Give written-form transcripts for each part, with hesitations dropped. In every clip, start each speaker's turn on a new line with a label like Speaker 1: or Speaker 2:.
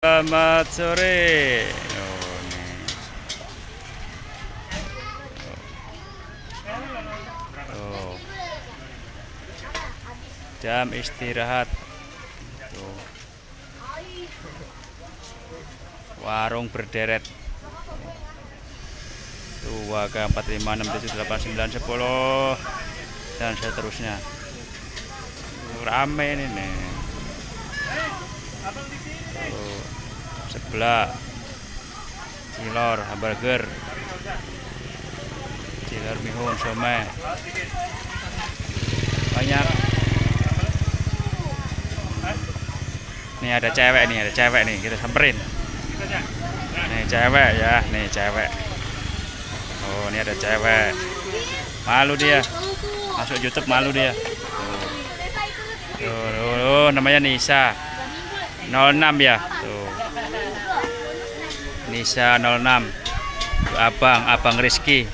Speaker 1: Selamat sore. Oh, nih. Oh. Jam istirahat. Tuh. Warung berderet. Tuh, Waga 4, 5, 6, 7, 8, 9, 10 dan seterusnya. Rame ini nih. Tuh, sebelah cilor, hamburger, cilor mihun, somai, banyak. Nih ada cewek nih, kita samperin. Nih cewek ya, nih cewek. Oh, ini ada cewek. Malu dia. Masuk YouTube malu dia. Tuh, namanya Nisa. 06 ya. Tuh. Nisa 06. Tuh, Abang Rizky.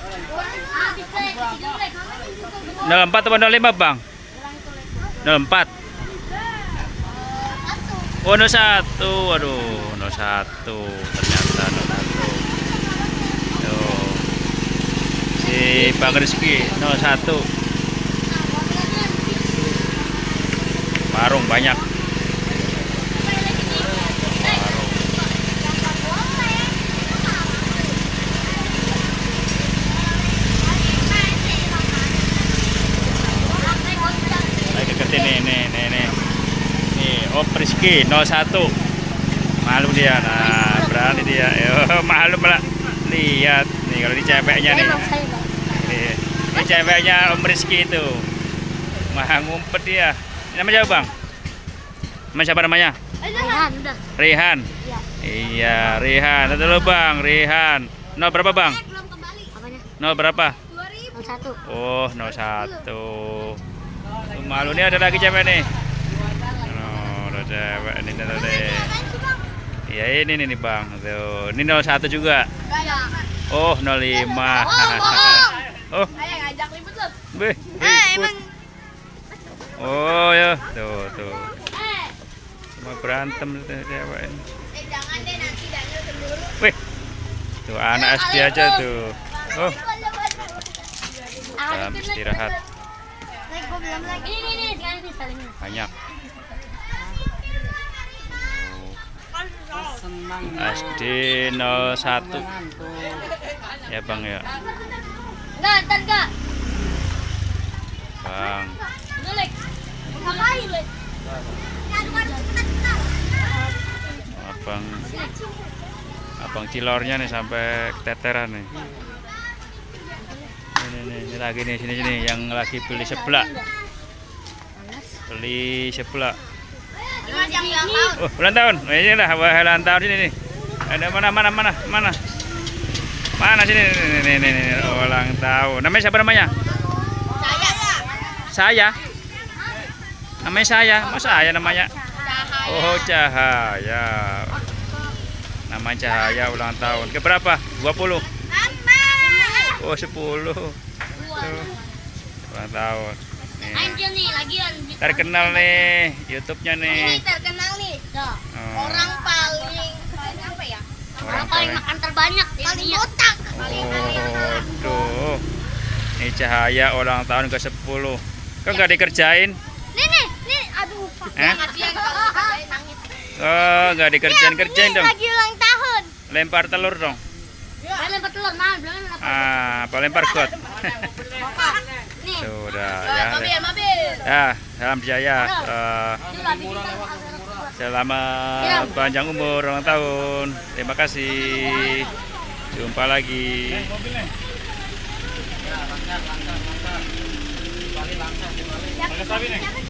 Speaker 1: 04 atau 05, Bang? 04. Oh, 01. Aduh, 01. Ternyata 01. Tuh. Si Bang Rizky 01. Warung banyak. Nih, Om Rizky 01. Malu dia. Nah, berani dia. Malu malah. Lihat nih kalau ini ceweknya nih. Ini ceweknya Om Rizky itu. Mah ngumpet dia. Ini namanya siapa, Bang? Siapa namanya?
Speaker 2: Rehan, udah.
Speaker 1: Rehan.
Speaker 2: Iya.
Speaker 1: Iya, Rehan. Itu lo, Bang, Rehan. Nol berapa, Bang?
Speaker 2: Belum kembali. Apanya?
Speaker 1: Nol berapa?
Speaker 2: 01.
Speaker 1: Oh, 01. Malu nih, ada lagi cewek nih. Oh, ada cewek ini deh. Iya, ini nih, Bang. Tuh, ini 01 juga. Oh, 05. Oh,
Speaker 2: Ayo ngajak ribut lu.
Speaker 1: beh.
Speaker 2: Emang.
Speaker 1: Oh, ya. Tuh. Cuma berantem tuh cewek ini.
Speaker 2: Jangan deh, nanti Daniel cemburu.
Speaker 1: Wih. Tuh, anak SD aja tuh. Oh, dalam istirahat.
Speaker 2: Ini, saling.
Speaker 1: Banyak. SD 01. Ya, Bang ya.
Speaker 2: Enggak, ntar enggak.
Speaker 1: Bang.
Speaker 2: Lek. Ngapain, Lek?
Speaker 1: Abang cilornya nih sampai keteteran nih. Ini lagi nih sini yang lagi beli seblak. Oh, ulang tahun. Oh, ini lah ulang tahun sini nih. Ada mana? Mana sini nih ulang tahun. Namanya siapa namanya? Saya. Namanya saya. Masa saya namanya? Oh, Cahaya. Namanya Cahaya ulang tahun. Ke berapa? 20. Oh, 10. Tuh. Ulang tahun. Nih.
Speaker 2: Anjir nih, lagi
Speaker 1: Terkenal nih YouTube-nya nih.
Speaker 2: Ini terkenal nih.
Speaker 1: Oh.
Speaker 2: Orang paling apa ya?
Speaker 1: Orang
Speaker 2: paling makan terbanyak di
Speaker 1: Oh,
Speaker 2: dunia.
Speaker 1: tuh. Ini Cahaya ulang tahun ke-10. Kok nggak dikerjain?
Speaker 2: Nih, aduh.
Speaker 1: Kasihan
Speaker 2: kalau kerjain nangis.
Speaker 1: Oh, nggak dikerjain dong.
Speaker 2: Lagi ulang tahun.
Speaker 1: Lempar telur dong.
Speaker 2: Lempar telur, belum
Speaker 1: Apa lempar got?
Speaker 2: Nih.
Speaker 1: Sudah ya.
Speaker 2: Mobil.
Speaker 1: Ya, salam Jaya. Selamat panjang umur ulang tahun. Terima kasih. Jumpa lagi.